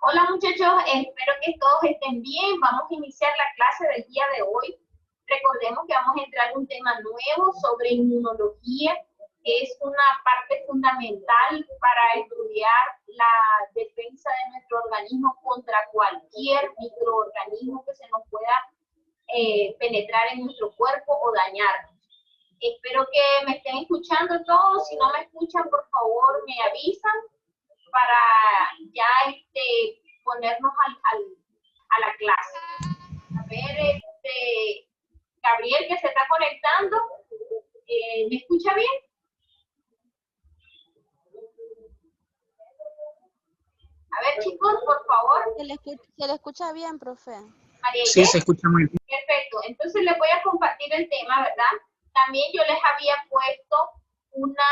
Hola muchachos, espero que todos estén bien. Vamos a iniciar la clase del día de hoy. Recordemos que vamos a entrar en un tema nuevo sobre inmunología. Es una parte fundamental para estudiar la defensa de nuestro organismo contra cualquier microorganismo que se nos pueda penetrar en nuestro cuerpo o dañarnos. Espero que me estén escuchando todos. Si no me escuchan, por favor, me avisan para ya ponernos a la clase. A ver, Gabriel, que se está conectando, ¿me escucha bien? A ver, chicos, por favor. Se le escucha bien, profe. María Sí, se escucha muy bien. Perfecto. Entonces les voy a compartir el tema, ¿verdad? También yo les había puesto una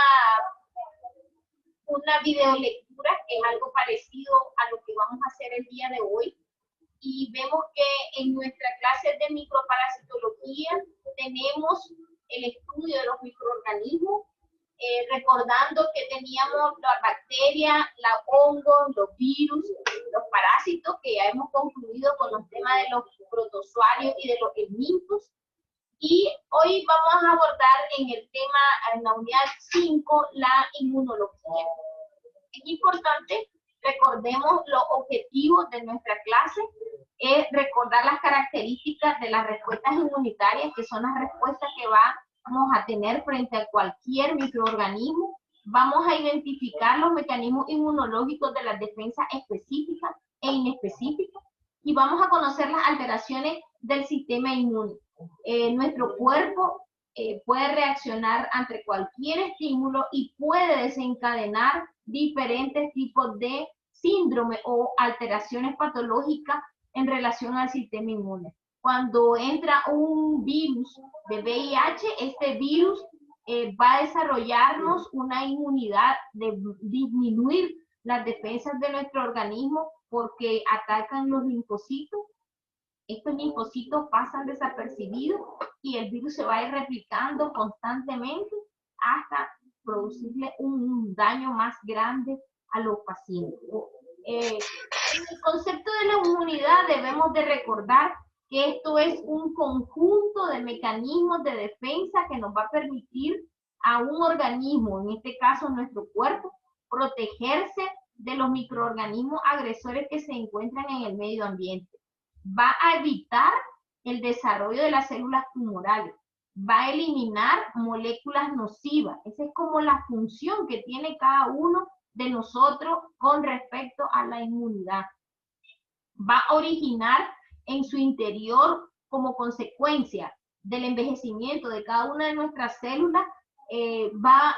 videolectura, que es algo parecido a lo que vamos a hacer el día de hoy. Y vemos que en nuestra clase de microparasitología tenemos el estudio de los microorganismos, recordando que teníamos la bacteria, la hongos, los virus, los parásitos, que ya hemos concluido con los temas de los protozoarios y de los helmintos. Y hoy vamos a abordar en el tema, en la unidad 5, la inmunología. Es importante, recordemos los objetivos de nuestra clase, es recordar las características de las respuestas inmunitarias, que son las respuestas que vamos a tener frente a cualquier microorganismo. Vamos a identificar los mecanismos inmunológicos de las defensas específicas e inespecíficas y vamos a conocer las alteraciones del sistema inmune. Nuestro cuerpo puede reaccionar ante cualquier estímulo y puede desencadenar diferentes tipos de síndrome o alteraciones patológicas en relación al sistema inmune. Cuando entra un virus de VIH, este virus va a desarrollarnos una inmunidad de disminuir las defensas de nuestro organismo porque atacan los linfocitos. Estos linfocitos pasan desapercibidos y el virus se va a ir replicando constantemente hasta producirle un daño más grande a los pacientes. En el concepto de la inmunidad debemos de recordar que esto es un conjunto de mecanismos de defensa que nos va a permitir a un organismo, en este caso nuestro cuerpo, protegerse de los microorganismos agresores que se encuentran en el medio ambiente. Va a evitar el desarrollo de las células tumorales, va a eliminar moléculas nocivas. Esa es como la función que tiene cada uno de nosotros con respecto a la inmunidad. Va a originar en su interior, como consecuencia del envejecimiento de cada una de nuestras células, va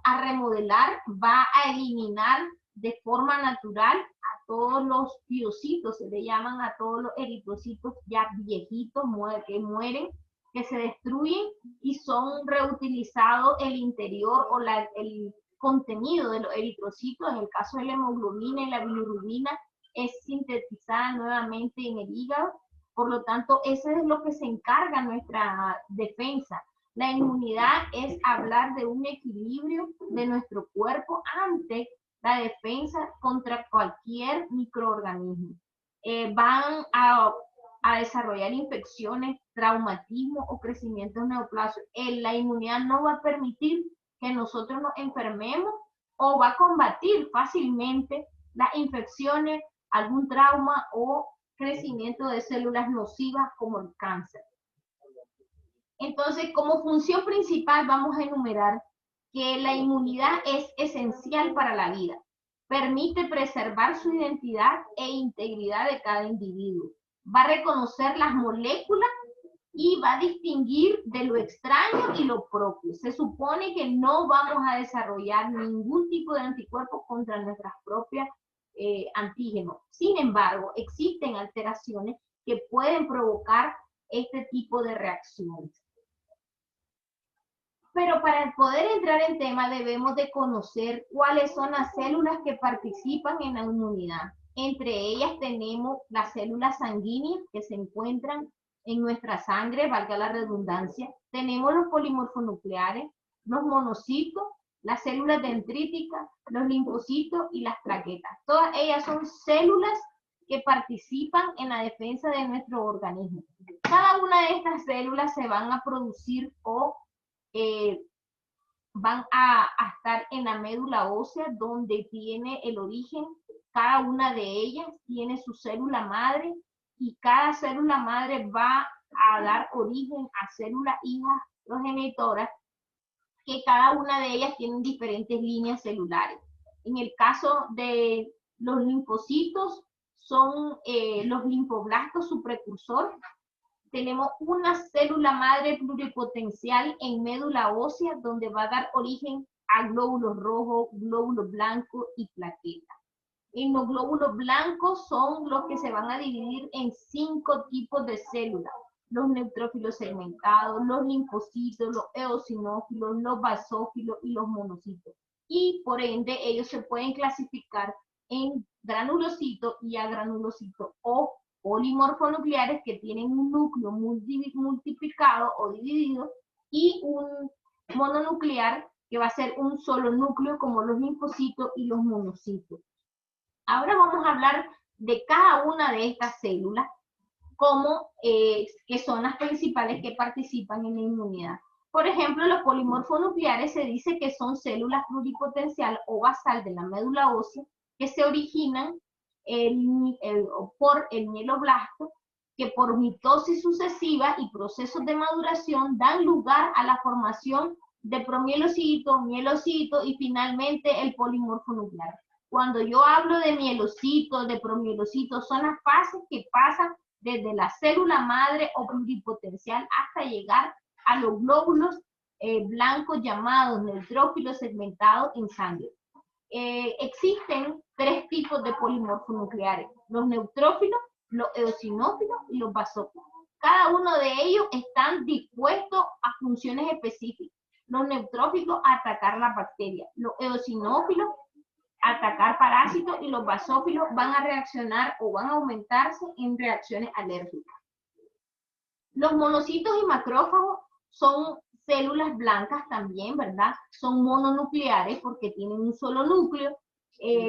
a remodelar, va a eliminar de forma natural a todos los piocitos, se le llaman a todos los eritrocitos ya viejitos, que mueren, que se destruyen y son reutilizados el interior o el contenido de los eritrocitos. En el caso de la hemoglobina y la bilirrubina es sintetizada nuevamente en el hígado. Por lo tanto, eso es lo que se encarga nuestra defensa. La inmunidad es hablar de un equilibrio de nuestro cuerpo ante la defensa contra cualquier microorganismo. Van a desarrollar infecciones, traumatismo o crecimiento neoplasios. La inmunidad no va a permitir que nosotros nos enfermemos o va a combatir fácilmente las infecciones, algún trauma o crecimiento de células nocivas como el cáncer. Entonces, como función principal vamos a enumerar que la inmunidad es esencial para la vida. Permite preservar su identidad e integridad de cada individuo. Va a reconocer las moléculas y va a distinguir de lo extraño y lo propio. Se supone que no vamos a desarrollar ningún tipo de anticuerpos contra nuestras propias antígenos. Sin embargo, existen alteraciones que pueden provocar este tipo de reacciones. Pero para poder entrar en tema debemos de conocer cuáles son las células que participan en la inmunidad. Entre ellas tenemos las células sanguíneas que se encuentran en nuestra sangre, valga la redundancia. Tenemos los polimorfonucleares, los monocitos, las células dendríticas, los linfocitos y las plaquetas. Todas ellas son células que participan en la defensa de nuestro organismo. Cada una de estas células se van a producir o van a estar en la médula ósea, donde tiene el origen. Cada una de ellas tiene su célula madre y cada célula madre va a dar origen a células hijas progenitoras, que cada una de ellas tienen diferentes líneas celulares. En el caso de los linfocitos, son los linfoblastos, su precursor. Tenemos una célula madre pluripotencial en médula ósea, donde va a dar origen a glóbulos rojos, glóbulos blancos y plaquetas. En los glóbulos blancos son los que se van a dividir en 5 tipos de células: los neutrófilos segmentados, los linfocitos, los eosinófilos, los basófilos y los monocitos. Y por ende ellos se pueden clasificar en granulocitos y agranulocitos, o polimorfonucleares, que tienen un núcleo multiplicado o dividido, y un mononuclear, que va a ser un solo núcleo, como los linfocitos y los monocitos. Ahora vamos a hablar de cada una de estas células, como que son las principales que participan en la inmunidad. Por ejemplo, los polimorfonucleares se dice que son células pluripotencial o basal de la médula ósea, que se originan por el mieloblasto, que por mitosis sucesiva y procesos de maduración dan lugar a la formación de promielocitos, mielocitos y finalmente el polimorfonuclear. Cuando yo hablo de mielocitos, de promielocitos, son las fases que pasan desde la célula madre o pluripotencial hasta llegar a los glóbulos blancos llamados neutrófilos segmentados en sangre. Existen 3 tipos de polimorfonucleares: los neutrófilos, los eosinófilos y los basófilos. Cada uno de ellos están dispuestos a funciones específicas. Los neutrófilos a atacar la bacteria, los eosinófilos a atacar parásitos, y los basófilos van a reaccionar o van a aumentarse en reacciones alérgicas. Los monocitos y macrófagos son células blancas también, ¿verdad? Son mononucleares porque tienen un solo núcleo.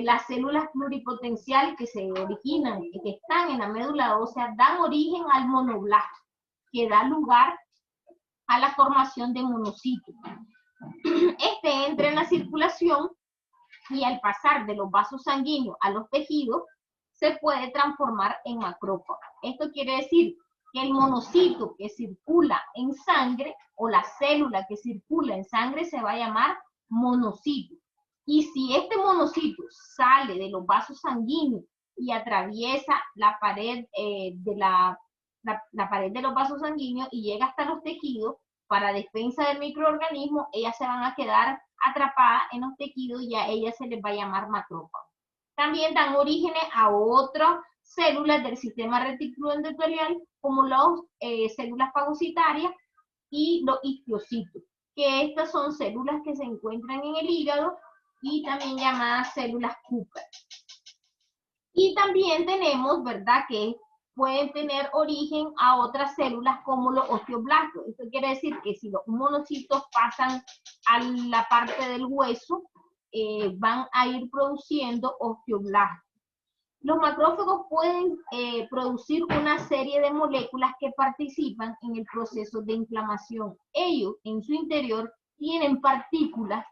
Las células pluripotenciales que se originan, que están en la médula ósea, dan origen al monoblasto, que da lugar a la formación de monocitos. Este entra en la circulación y al pasar de los vasos sanguíneos a los tejidos, se puede transformar en macrófago. Esto quiere decir que el monocito que circula en sangre, o la célula que circula en sangre, se va a llamar monocito. Y si este monocito sale de los vasos sanguíneos y atraviesa la pared la pared de los vasos sanguíneos y llega hasta los tejidos, para defensa del microorganismo, ellas se van a quedar atrapadas en los tejidos y a ellas se les va a llamar macrófagos. También dan orígenes a otras células del sistema reticuloendotelial, como las células fagocitarias y los histocitos, que estas son células que se encuentran en el hígado y también llamadas células Cooper. Y también tenemos, ¿verdad?, que pueden tener origen a otras células como los osteoblastos. Esto quiere decir que si los monocitos pasan a la parte del hueso, van a ir produciendo osteoblastos. Los macrófagos pueden producir una serie de moléculas que participan en el proceso de inflamación. Ellos, en su interior, tienen partículas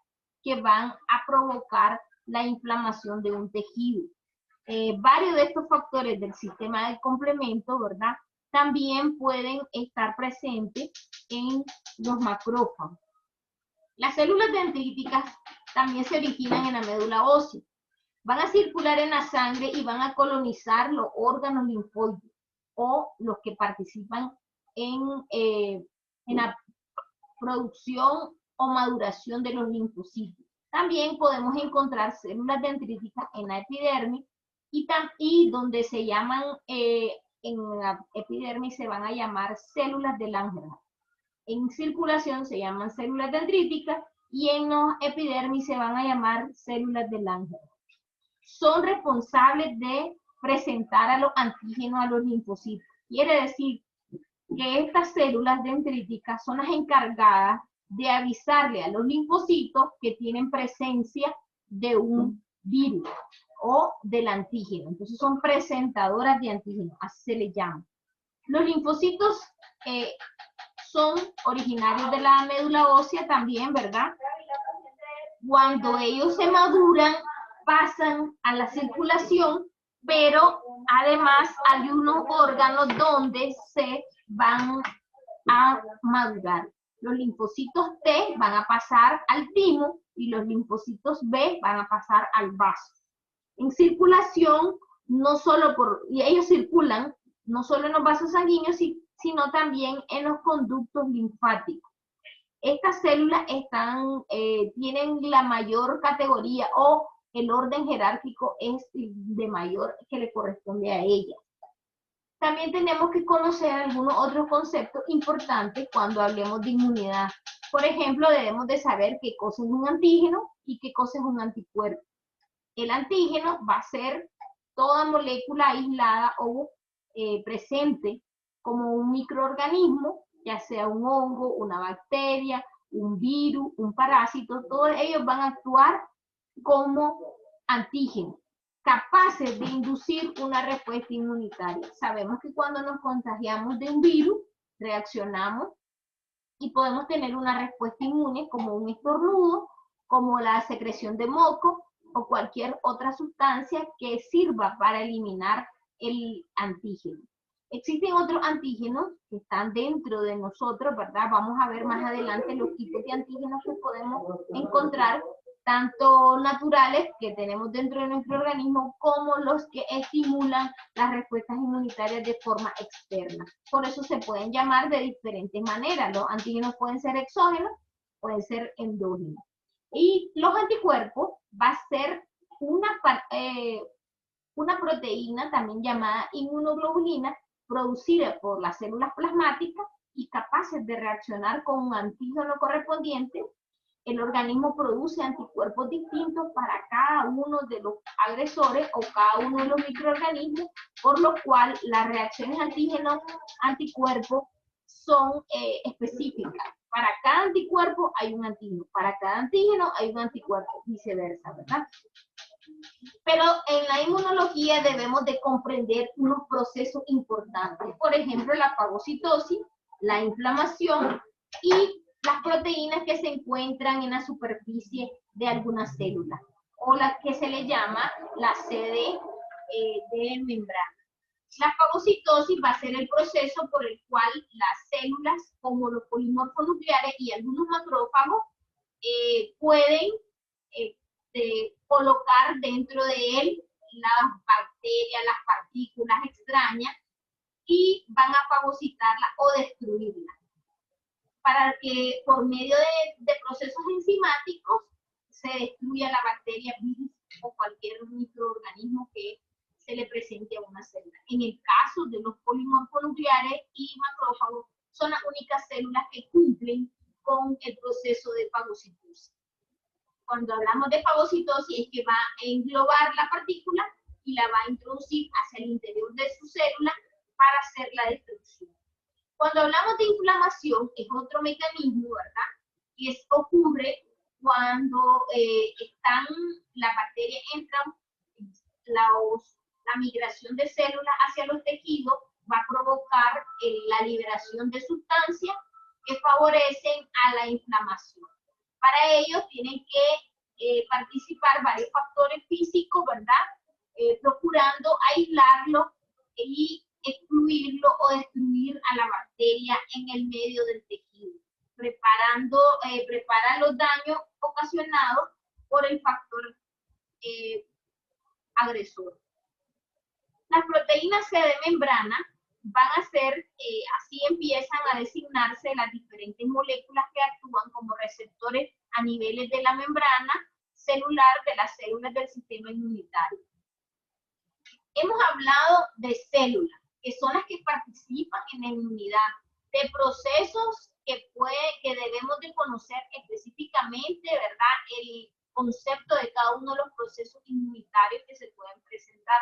que van a provocar la inflamación de un tejido. Varios de estos factores del sistema de complemento, ¿verdad?, también pueden estar presentes en los macrófagos. Las células dendríticas también se originan en la médula ósea. Van a circular en la sangre y van a colonizar los órganos linfóides, o los que participan en la producción o maduración de los linfocitos. También podemos encontrar células dendríticas en la epidermis, y donde se llaman, en la epidermis se van a llamar células de Langerhans. En circulación se llaman células dendríticas y en la epidermis se van a llamar células de Langerhans. Son responsables de presentar a los antígenos a los linfocitos. Quiere decir que estas células dendríticas son las encargadas de avisarle a los linfocitos que tienen presencia de un virus o del antígeno. Entonces son presentadoras de antígeno, así se les llama. Los linfocitos son originarios de la médula ósea también, ¿verdad? Cuando ellos se maduran, pasan a la circulación, pero además hay unos órganos donde se van a madurar. Los linfocitos T van a pasar al timo y los linfocitos B van a pasar al vaso. En circulación, y ellos circulan no solo en los vasos sanguíneos, sino también en los conductos linfáticos. Estas células tienen la mayor categoría o el orden jerárquico es de mayor que le corresponde a ellas. También tenemos que conocer algunos otros conceptos importantes cuando hablemos de inmunidad. Por ejemplo, debemos de saber qué cosa es un antígeno y qué cosa es un anticuerpo. El antígeno va a ser toda molécula aislada o presente como un microorganismo, ya sea un hongo, una bacteria, un virus, un parásito, todos ellos van a actuar como antígenos, capaces de inducir una respuesta inmunitaria. Sabemos que cuando nos contagiamos de un virus, reaccionamos y podemos tener una respuesta inmune como un estornudo, como la secreción de moco o cualquier otra sustancia que sirva para eliminar el antígeno. Existen otros antígenos que están dentro de nosotros, ¿verdad? Vamos a ver más adelante los tipos de antígenos que podemos encontrar, tanto naturales que tenemos dentro de nuestro organismo, como los que estimulan las respuestas inmunitarias de forma externa. Por eso se pueden llamar de diferentes maneras. Los antígenos pueden ser exógenos, pueden ser endógenos. Y los anticuerpos va a ser una proteína también llamada inmunoglobulina, producida por las células plasmáticas y capaces de reaccionar con un antígeno correspondiente. El organismo produce anticuerpos distintos para cada uno de los agresores o cada uno de los microorganismos, por lo cual las reacciones antígeno-anticuerpo son específicas. Para cada anticuerpo hay un antígeno, para cada antígeno hay un anticuerpo, viceversa, ¿verdad? Pero en la inmunología debemos de comprender unos procesos importantes, por ejemplo, la fagocitosis, la inflamación y las proteínas que se encuentran en la superficie de algunas células, o las que se le llama la sede de membrana. La fagocitosis va a ser el proceso por el cual las células, como los polimorfos nucleares y algunos macrófagos, pueden colocar dentro de él las bacterias, las partículas extrañas, y van a fagocitarlas o destruirlas, para que por medio de procesos enzimáticos se destruya la bacteria, virus o cualquier microorganismo que se le presente a una célula. En el caso de los polimorfonucleares y macrófagos, son las únicas células que cumplen con el proceso de fagocitosis. Cuando hablamos de fagocitosis es que va a englobar la partícula y la va a introducir hacia el interior de su célula para hacer la destrucción. Cuando hablamos de inflamación, es otro mecanismo, ¿verdad? Y ocurre cuando la bacteria entra, la migración de células hacia los tejidos va a provocar la liberación de sustancias que favorecen a la inflamación. Para ello tienen que participar varios factores físicos, ¿verdad? Procurando aislarlo y excluirlo o destruir a la bacteria en el medio del tejido, prepara los daños ocasionados por el factor agresor. Las proteínas C de membrana van a ser, así empiezan a designarse las diferentes moléculas que actúan como receptores a niveles de la membrana celular de las células del sistema inmunitario. Hemos hablado de células, que son las que participan en la inmunidad, de procesos que debemos de conocer específicamente, ¿verdad? El concepto de cada uno de los procesos inmunitarios que se pueden presentar.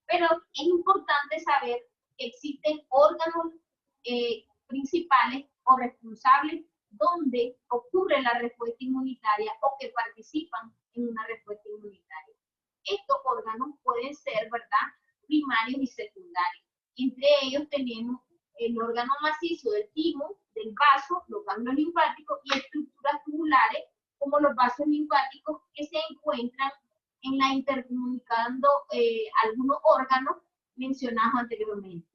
Pero es importante saber que existen órganos principales o responsables donde ocurre la respuesta inmunitaria o que participan en una respuesta inmunitaria. Estos órganos pueden ser, ¿verdad?, primarios y secundarios. Entre ellos tenemos el órgano macizo del timo, del vaso, los ganglios linfáticos y estructuras tubulares como los vasos linfáticos que se encuentran en la intercomunicando algunos órganos mencionados anteriormente.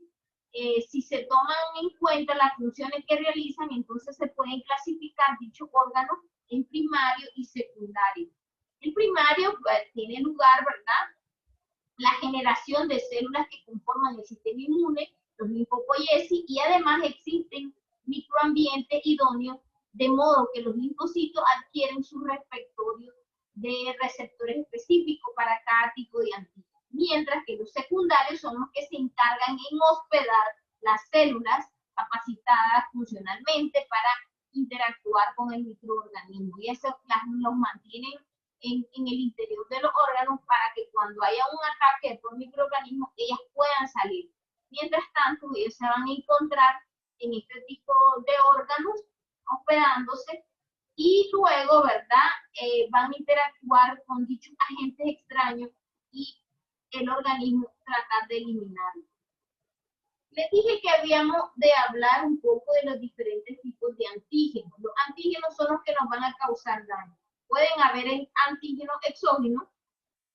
Si se toman en cuenta las funciones que realizan, entonces se pueden clasificar dichos órganos en primario y secundario. El primario tiene lugar, ¿verdad?, la generación de células que conforman el sistema inmune, los linfopoiesis, y además existen microambientes idóneos, de modo que los linfocitos adquieren sus repertorios de receptores específicos para cada tipo de antígeno, mientras que los secundarios son los que se encargan en hospedar las células capacitadas funcionalmente para interactuar con el microorganismo, y eso los mantienen en el interior de los órganos para que cuando haya un ataque por microorganismos, ellas puedan salir. Mientras tanto, ellos se van a encontrar en este tipo de órganos hospedándose y luego, ¿verdad?, van a interactuar con dichos agentes extraños y el organismo tratar de eliminarlos. Les dije que habíamos de hablar un poco de los diferentes tipos de antígenos. Los antígenos son los que nos van a causar daño. Pueden haber antígenos exógenos,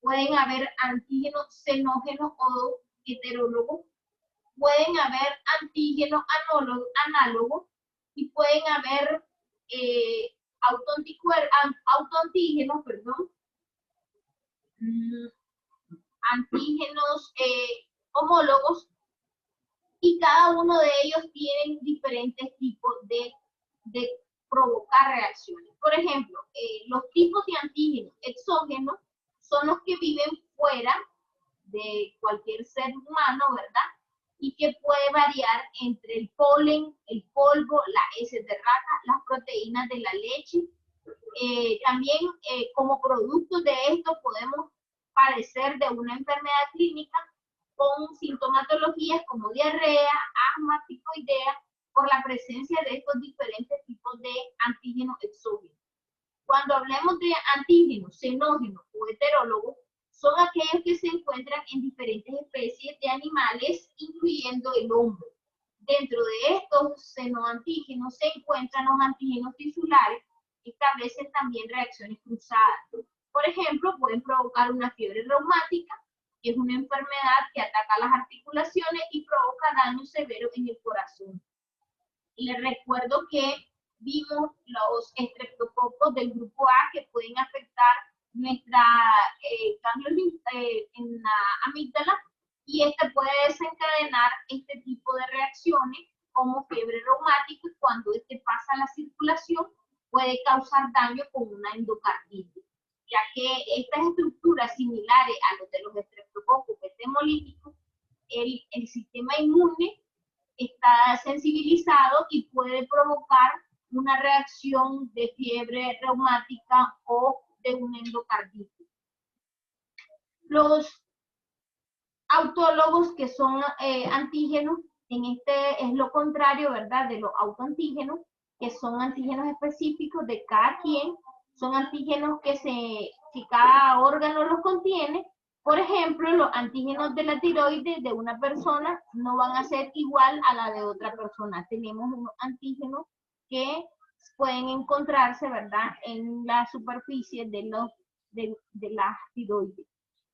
pueden haber antígenos xenógenos o heterólogos, pueden haber antígenos análogos y pueden haber autoantígenos, antígenos homólogos, y cada uno de ellos tienen diferentes tipos de provocar reacciones. Por ejemplo, los tipos de antígenos exógenos son los que viven fuera de cualquier ser humano, ¿verdad?, y que puede variar entre el polen, el polvo, la heces de rata, las proteínas de la leche. También como producto de esto podemos padecer de una enfermedad clínica con sintomatologías como diarrea, asma, tifoidea, por la presencia de estos diferentes tipos de antígenos exógenos. Cuando hablemos de antígenos xenógenos o heterólogos, son aquellos que se encuentran en diferentes especies de animales, incluyendo el hombre. Dentro de estos xenoantígenos se encuentran los antígenos tisulares, que establecen también reacciones cruzadas. Por ejemplo, pueden provocar una fiebre reumática, que es una enfermedad que ataca las articulaciones y provoca daño severo en el corazón. Y les recuerdo que vimos los estreptococos del grupo A que pueden afectar nuestra ganglios en la amígdala, y este puede desencadenar este tipo de reacciones como fiebre reumática, y cuando este pasa a la circulación puede causar daño con una endocarditis, ya que estas estructuras similares a los de los estreptococos hemolíticos, el sistema inmune está sensibilizado y puede provocar una reacción de fiebre reumática o de una endocarditis. Los autólogos, que son antígenos, es lo contrario, ¿verdad?, de los autoantígenos, que son antígenos específicos de cada quien, son antígenos que cada órgano los contiene. Por ejemplo, los antígenos de la tiroides de una persona no van a ser igual a la de otra persona. Tenemos unos antígenos que pueden encontrarse, ¿verdad?, en la superficie de la tiroides.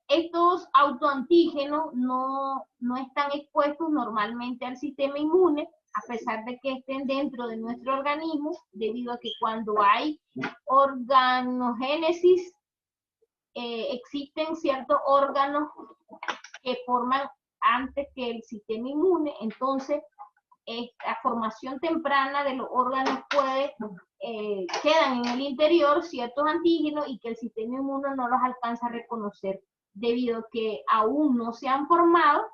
Estos autoantígenos no están expuestos normalmente al sistema inmune, a pesar de que estén dentro de nuestro organismo, debido a que cuando hay organogénesis, existen ciertos órganos que forman antes que el sistema inmune. Entonces, esta formación temprana de los órganos quedan en el interior ciertos antígenos y que el sistema inmune no los alcanza a reconocer, debido a que aún no se han formado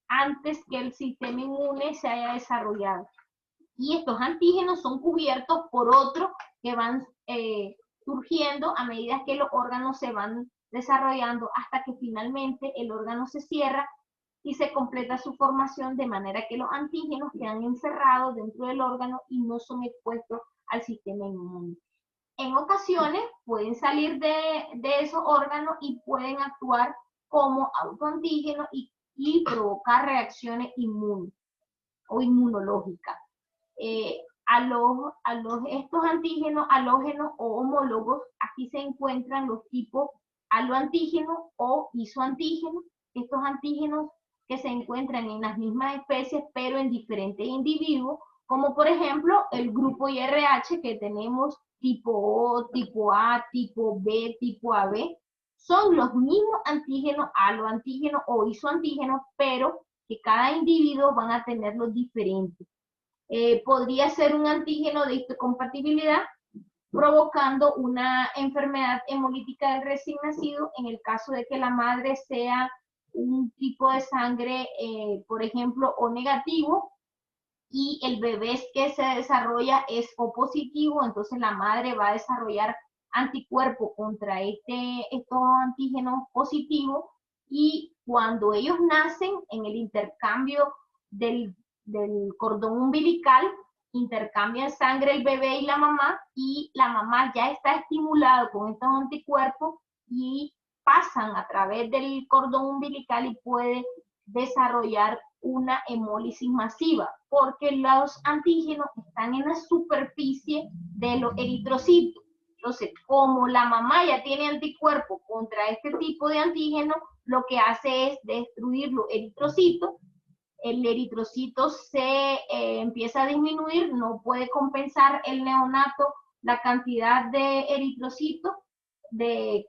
antes que el sistema inmune se haya desarrollado. Y estos antígenos son cubiertos por otros que van surgiendo a medida que los órganos se van desarrollando, hasta que finalmente el órgano se cierra y se completa su formación de manera que los antígenos quedan encerrados dentro del órgano y no son expuestos al sistema inmune. En ocasiones pueden salir de esos órganos y pueden actuar como autoantígenos y provocar reacciones inmunes o inmunológicas. Estos antígenos halógenos o homólogos, aquí se encuentran los tipos haloantígenos o isoantígenos. Estos antígenos que se encuentran en las mismas especies pero en diferentes individuos, como por ejemplo el grupo IRH que tenemos tipo O, tipo A, tipo B, tipo AB, son los mismos antígenos, haloantígenos o isoantígenos, pero que cada individuo van a tenerlos diferentes. Podría ser un antígeno de histocompatibilidad, provocando una enfermedad hemolítica del recién nacido en el caso de que la madre sea un tipo de sangre, por ejemplo, O negativo, y el bebé que se desarrolla es O positivo, entonces la madre va a desarrollar anticuerpos contra estos antígenos positivos, y cuando ellos nacen, en el intercambio del cordón umbilical, intercambian sangre el bebé y la mamá ya está estimulada con estos anticuerpos y pasan a través del cordón umbilical y puede desarrollar una hemólisis masiva, porque los antígenos están en la superficie de los eritrocitos. Entonces, como la mamá ya tiene anticuerpos contra este tipo de antígeno, lo que hace es destruir los eritrocitos. El eritrocito se empieza a disminuir, no puede compensar el neonato la cantidad de eritrocitos,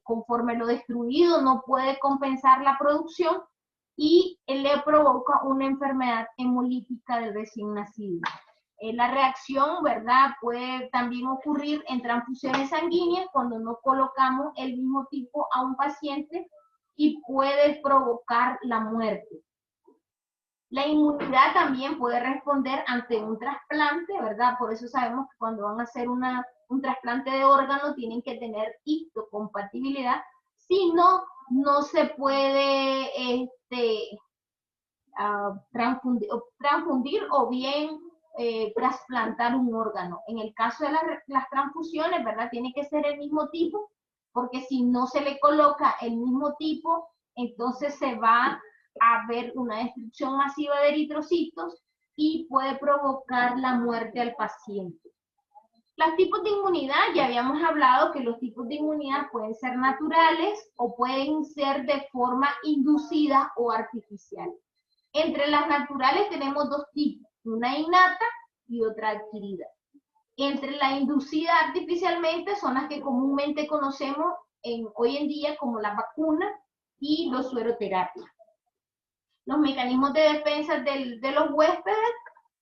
conforme lo destruido no puede compensar la producción, y le provoca una enfermedad hemolítica del recién nacido. La reacción, ¿verdad?, puede también ocurrir en transfusiones sanguíneas cuando no colocamos el mismo tipo a un paciente y puede provocar la muerte. La inmunidad también puede responder ante un trasplante, ¿verdad? Por eso sabemos que cuando van a hacer un trasplante de órgano tienen que tener histocompatibilidad. Si no, no se puede transfundir o bien trasplantar un órgano. En el caso de las transfusiones, ¿verdad? Tiene que ser el mismo tipo, porque si no se le coloca el mismo tipo, entonces se va a haber una destrucción masiva de eritrocitos y puede provocar la muerte al paciente. Los tipos de inmunidad, ya habíamos hablado que los tipos de inmunidad pueden ser naturales o pueden ser de forma inducida o artificial. Entre las naturales tenemos dos tipos, una innata y otra adquirida. Entre la inducida artificialmente son las que comúnmente conocemos hoy en día como la vacuna y los sueroterapias. Los mecanismos de defensa de los huéspedes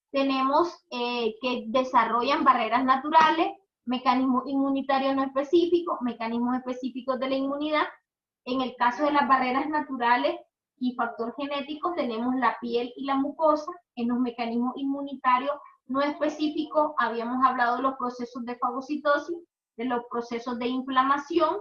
tenemos que desarrollan barreras naturales, mecanismos inmunitarios no específicos, mecanismos específicos de la inmunidad. En el caso de las barreras naturales y factor genético tenemos la piel y la mucosa. En los mecanismos inmunitarios no específicos habíamos hablado de los procesos de fagocitosis, de los procesos de inflamación,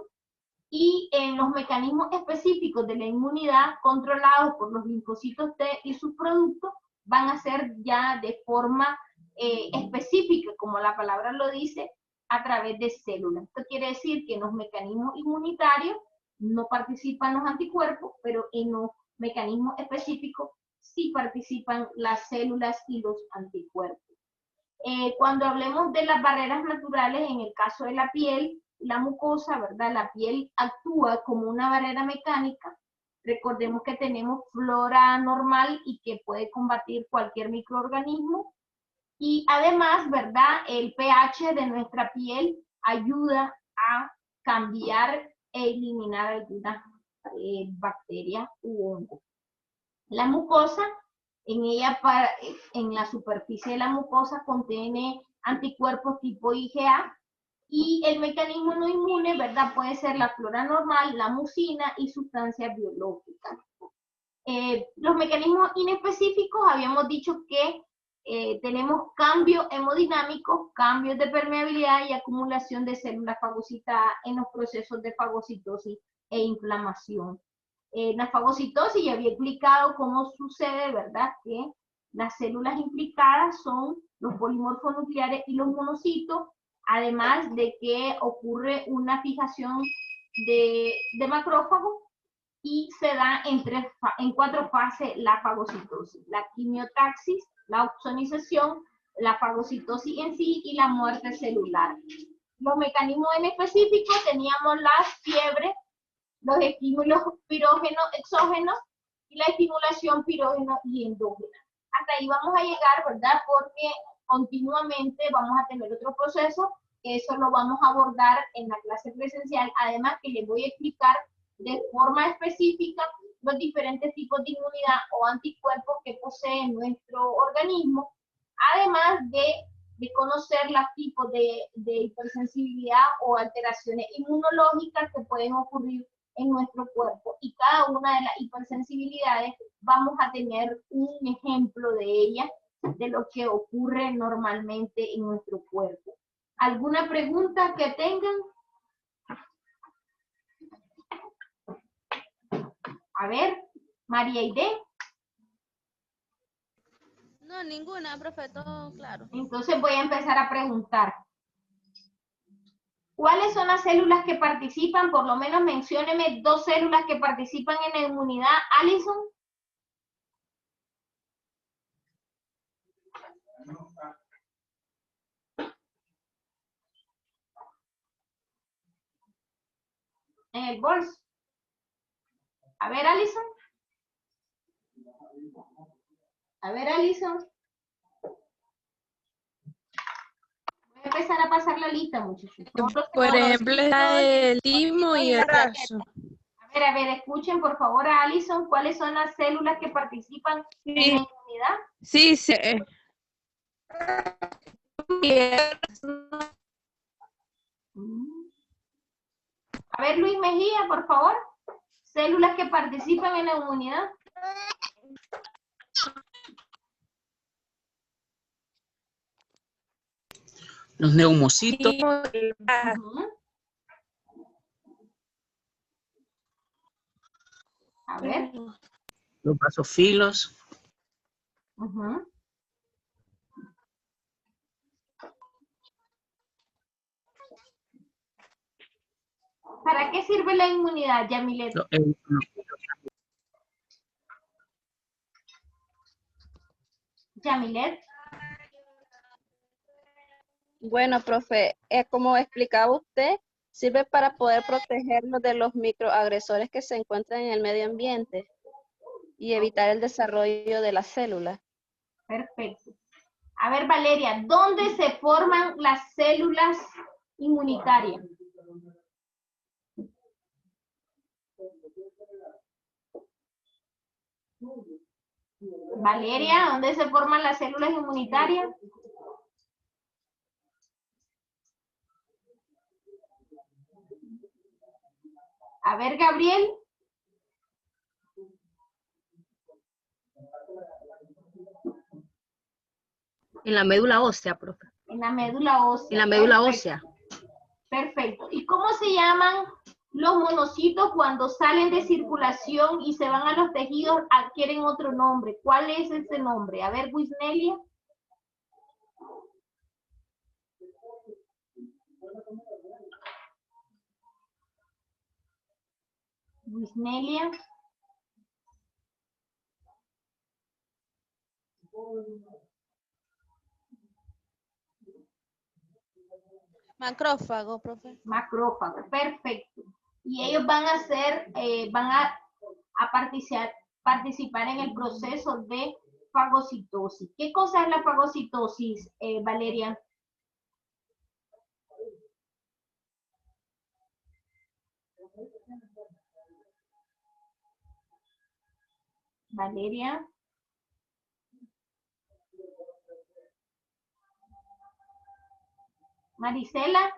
y en los mecanismos específicos de la inmunidad controlados por los linfocitos T y sus productos van a ser ya de forma específica, como la palabra lo dice, a través de células. Esto quiere decir que en los mecanismos inmunitarios no participan los anticuerpos, pero en los mecanismos específicos sí participan las células y los anticuerpos. Cuando hablemos de las barreras naturales, en el caso de la piel, la mucosa, ¿verdad? La piel actúa como una barrera mecánica. Recordemos que tenemos flora normal y que puede combatir cualquier microorganismo. Y además, ¿verdad? El pH de nuestra piel ayuda a cambiar e eliminar algunas bacterias u hongos. La mucosa, en la superficie de la mucosa contiene anticuerpos tipo IgA, y el mecanismo no inmune, ¿verdad? Puede ser la flora normal, la mucina y sustancias biológicas. Los mecanismos inespecíficos, habíamos dicho que tenemos cambios hemodinámicos, cambios de permeabilidad y acumulación de células fagocitadas en los procesos de fagocitosis e inflamación. la fagocitosis ya había explicado cómo sucede, ¿verdad? Que las células implicadas son los polimorfos nucleares y los monocitos, además de que ocurre una fijación de macrófagos y se da en 4 fases la fagocitosis: la quimiotaxis, la opsonización, la fagocitosis en sí y la muerte celular. Los mecanismos en específico teníamos la fiebre, los estímulos pirógenos exógenos y la estimulación pirógeno y endógena. Hasta ahí vamos a llegar, ¿verdad? Porque continuamente vamos a tener otro proceso, que eso lo vamos a abordar en la clase presencial, además que les voy a explicar de forma específica los diferentes tipos de inmunidad o anticuerpos que posee nuestro organismo, además de conocer los tipos de hipersensibilidad o alteraciones inmunológicas que pueden ocurrir en nuestro cuerpo. Y cada una de las hipersensibilidades vamos a tener un ejemplo de ellas, de lo que ocurre normalmente en nuestro cuerpo. ¿Alguna pregunta que tengan? A ver, María Aide. No, ninguna, profe, todo claro. Entonces voy a empezar a preguntar. ¿Cuáles son las células que participan? Por lo menos mencióneme 2 células que participan en la inmunidad. Alison. En el bolso. A ver, Alison. A ver, Alison. Voy a empezar a pasar la lista, muchachos. Por ejemplo, está el timo y el brazo. A ver, escuchen por favor a Alison. ¿Cuáles son las células que participan en la inmunidad? Sí, sí. A ver, Luis Mejía, por favor. Células que participan en la inmunidad. Los neumocitos. A ver. Los basofilos. ¿Para qué sirve la inmunidad, Yamilet? Yamilet. Bueno, profe, como explicaba usted, sirve para poder protegernos de los microagresores que se encuentran en el medio ambiente y evitar el desarrollo de las células. Perfecto. A ver, Valeria, ¿dónde se forman las células inmunitarias? Valeria, ¿dónde se forman las células inmunitarias? A ver, Gabriel. En la médula ósea, profe. En la médula ósea. En la médula ósea. Perfecto. ¿Y cómo se llaman los monocitos cuando salen de circulación y se van a los tejidos? Adquieren otro nombre. ¿Cuál es ese nombre? A ver, Wisnelia. Wisnelia. Macrófago, profe. Macrófago, perfecto. Y ellos van a ser, van a participar en el proceso de fagocitosis. ¿Qué cosa es la fagocitosis, Valeria? Valeria. Marisela.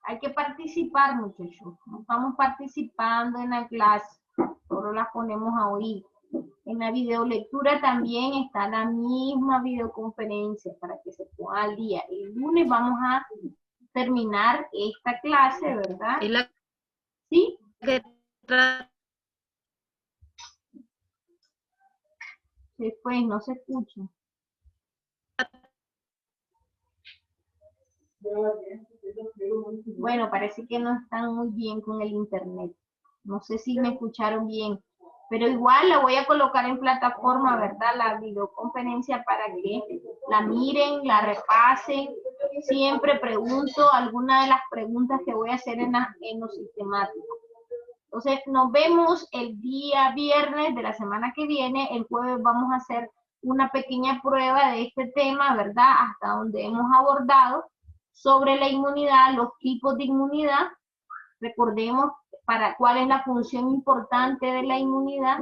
Hay que participar, muchachos. Estamos participando en la clase. Solo las ponemos a oír. En la videolectura también está la misma videoconferencia para que se ponga al día. El lunes vamos a terminar esta clase, ¿verdad? Es la ¿Sí? que trata. Después no se escucha. Bueno, parece que no están muy bien con el internet. No sé si me escucharon bien. Pero igual la voy a colocar en plataforma, ¿verdad? La videoconferencia para que la miren, la repasen. Siempre pregunto alguna de las preguntas que voy a hacer en los sistemáticos. Entonces, nos vemos el día viernes de la semana que viene. El jueves vamos a hacer una pequeña prueba de este tema, ¿verdad? Hasta donde hemos abordado sobre la inmunidad, los tipos de inmunidad. Recordemos cuál es la función importante de la inmunidad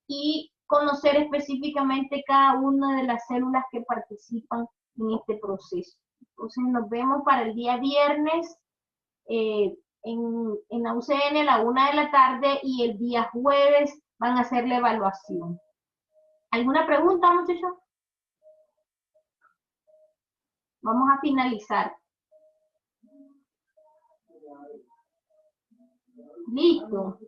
y conocer específicamente cada una de las células que participan en este proceso. Entonces, nos vemos para el día viernes en la UCN a la 1 de la tarde y el día jueves van a hacer la evaluación. ¿Alguna pregunta, muchachos? Vamos a finalizar. Listo.